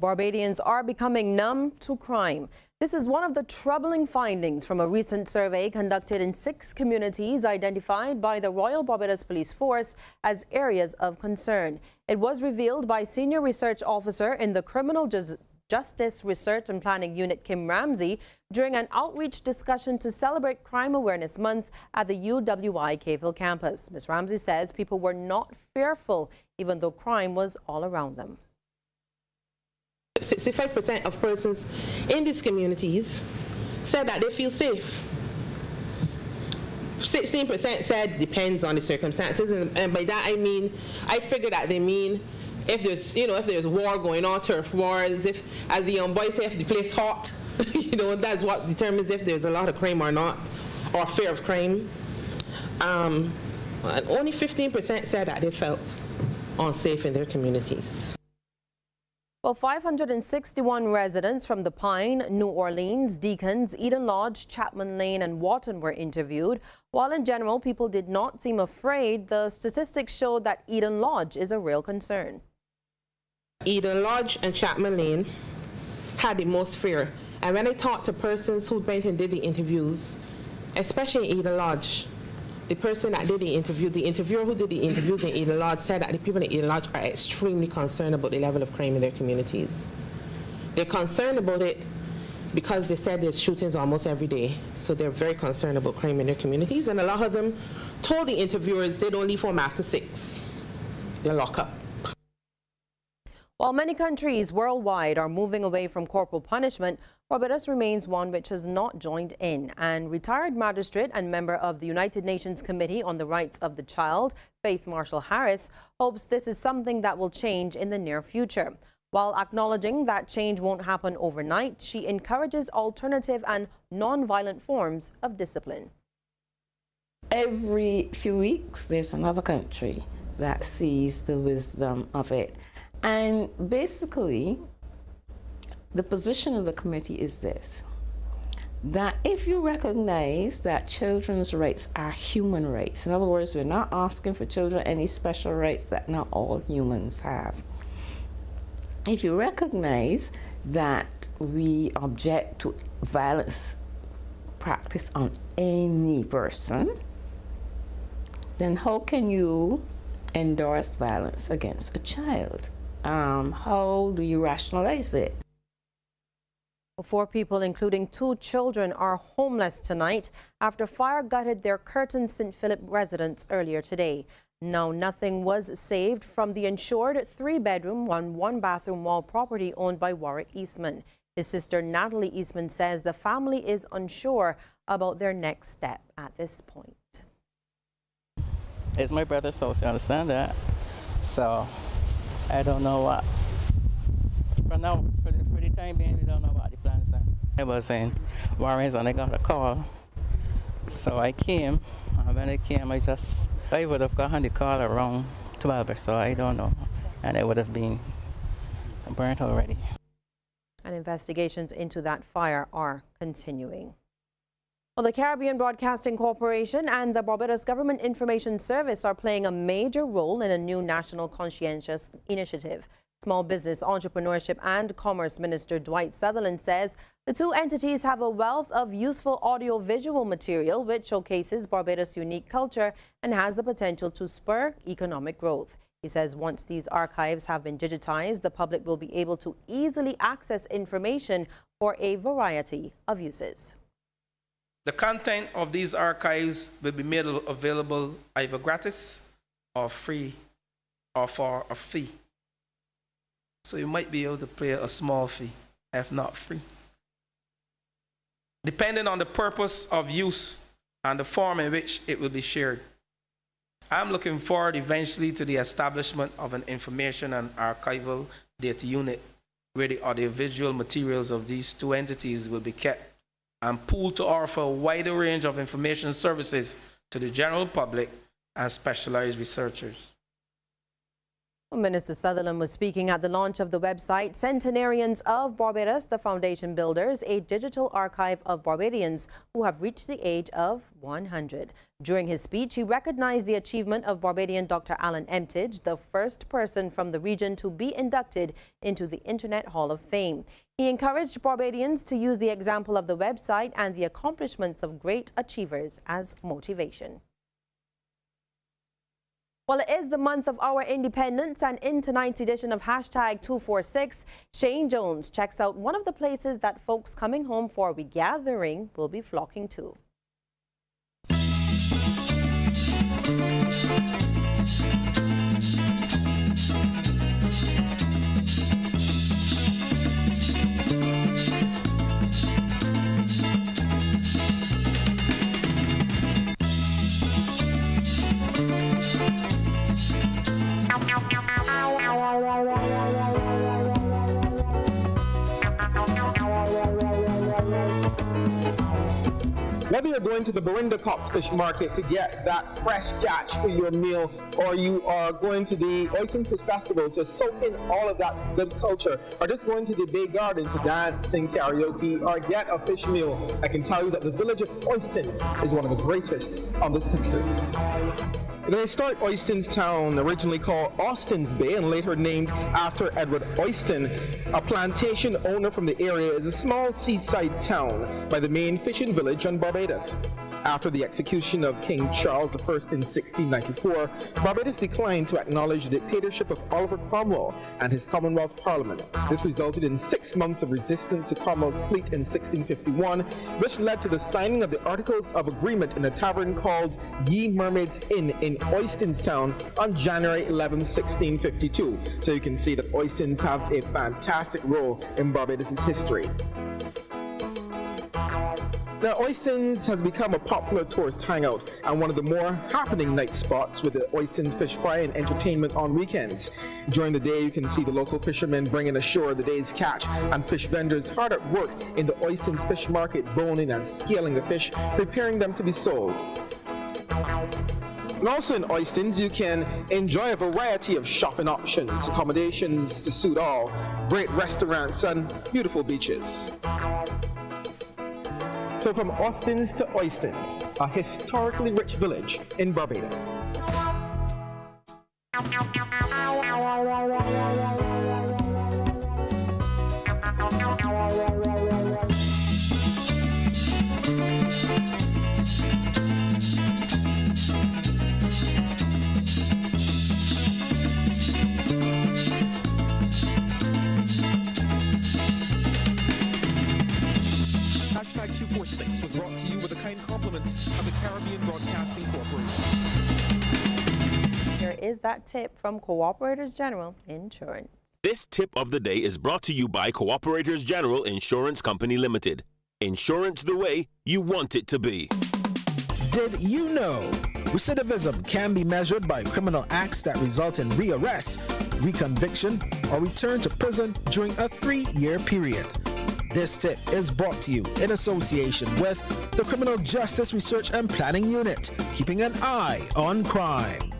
Barbadians are becoming numb to crime. This is one of the troubling findings from a recent survey conducted in 6 communities identified by the Royal Barbados Police Force as areas of concern. It was revealed by Senior Research Officer in the Criminal Justice Research and Planning Unit, Kim Ramsey, during an outreach discussion to celebrate Crime Awareness Month at the UWI Caveville campus. Ms. Ramsey says people were not fearful, even though crime was all around them. 65% of persons in these communities said that they feel safe. 16% said depends on the circumstances, and by that I figure that they mean if there's war going on, turf wars, if, as the young boy say, if the place hot, that's what determines if there's a lot of crime or not, or fear of crime. And only 15% said that they felt unsafe in their communities. Well, 561 residents from The Pine, New Orleans, Deacons, Eden Lodge, Chapman Lane and Wharton were interviewed. While in general people did not seem afraid, the statistics showed that Eden Lodge is a real concern. Eden Lodge and Chapman Lane had the most fear. And when I talked to persons who went and did the interviews, especially in Eden Lodge, the person that did the interviewer who did the interviews in Eden Lodge said that the people in Eden Lodge are extremely concerned about the level of crime in their communities. They're concerned about it because they said there's shootings almost every day. So they're very concerned about crime in their communities. And a lot of them told the interviewers they don't leave home after 6. They're locked up. While many countries worldwide are moving away from corporal punishment, Barbados remains one which has not joined in. And retired magistrate and member of the United Nations Committee on the Rights of the Child, Faith Marshall Harris, hopes this is something that will change in the near future. While acknowledging that change won't happen overnight, she encourages alternative and non-violent forms of discipline. Every few weeks, there's another country that sees the wisdom of it. And basically, the position of the committee is this, that if you recognize that children's rights are human rights, in other words, we're not asking for children any special rights that not all humans have. If you recognize that we object to violence practiced on any person, then how can you endorse violence against a child? How do you rationalize it? 4 people, including 2 children, are homeless tonight after fire gutted their Curtin St. Philip residence earlier today. Now, nothing was saved from the insured 3-bedroom, 1-bathroom wall property owned by Warwick Eastman. His sister Natalie Eastman says the family is unsure about their next step at this point. It's my brother's house, you understand that? So I don't know what. For now, for the time being, we don't know what the plans are. I was in Warren's and I got a call. So I came, and when I came, I would have gotten the call around 12 so I don't know. And it would have been burnt already. And investigations into that fire are continuing. Well, the Caribbean Broadcasting Corporation and the Barbados Government Information Service are playing a major role in a new national conscientious initiative. Small Business, Entrepreneurship and Commerce Minister Dwight Sutherland says the 2 entities have a wealth of useful audio-visual material which showcases Barbados' unique culture and has the potential to spur economic growth. He says once these archives have been digitized, the public will be able to easily access information for a variety of uses. The content of these archives will be made available either gratis or free or for a fee. So you might be able to pay a small fee, if not free. Depending on the purpose of use and the form in which it will be shared. I'm looking forward eventually to the establishment of an information and archival data unit where the audiovisual materials of these 2 entities will be kept and pooled to offer a wider range of information services to the general public and specialized researchers. Minister Sutherland was speaking at the launch of the website Centenarians of Barbados, the foundation builders, a digital archive of Barbadians who have reached the age of 100. During his speech, he recognized the achievement of Barbadian Dr. Alan Emtage, the first person from the region to be inducted into the Internet Hall of Fame. He encouraged Barbadians to use the example of the website and the accomplishments of great achievers as motivation. Well, it is the month of our independence, and in tonight's edition of #246, Shane Jones checks out one of the places that folks coming home for a regathering will be flocking to. Whether you're going to the Barinda Cox Fish Market to get that fresh catch for your meal, or you are going to the Oystins Fish Festival to soak in all of that good culture, or just going to the Bay Garden to dance, sing karaoke, or get a fish meal, I can tell you that the village of Oystins is one of the greatest on this country. The historic Oystins town, originally called Austin's Bay and later named after Edward Oyston, a plantation owner from the area, is a small seaside town by the main fishing village on Barbados. After the execution of King Charles I in 1694, Barbados declined to acknowledge the dictatorship of Oliver Cromwell and his Commonwealth Parliament. This resulted in 6 months of resistance to Cromwell's fleet in 1651, which led to the signing of the Articles of Agreement in a tavern called Ye Mermaids Inn in Oystins Town on January 11, 1652. So you can see that Oystins has a fantastic role in Barbados' history. Now, Oystins has become a popular tourist hangout and one of the more happening night spots with the Oystins Fish Fry and entertainment on weekends. During the day, you can see the local fishermen bringing ashore the day's catch and fish vendors hard at work in the Oystins Fish Market, boning and scaling the fish, preparing them to be sold. And also in Oystins, you can enjoy a variety of shopping options, accommodations to suit all, great restaurants and beautiful beaches. So from Austins to Oystins, a historically rich village in Barbados. #246 was brought to you with the kind compliments of the Caribbean Broadcasting Corporation. Here is that tip from Cooperators General Insurance. This tip of the day is brought to you by Cooperators General Insurance Company Limited. Insurance the way you want it to be. Did you know recidivism can be measured by criminal acts that result in rearrest, reconviction, or return to prison during a 3-year period? This tip is brought to you in association with the Criminal Justice Research and Planning Unit, keeping an eye on crime.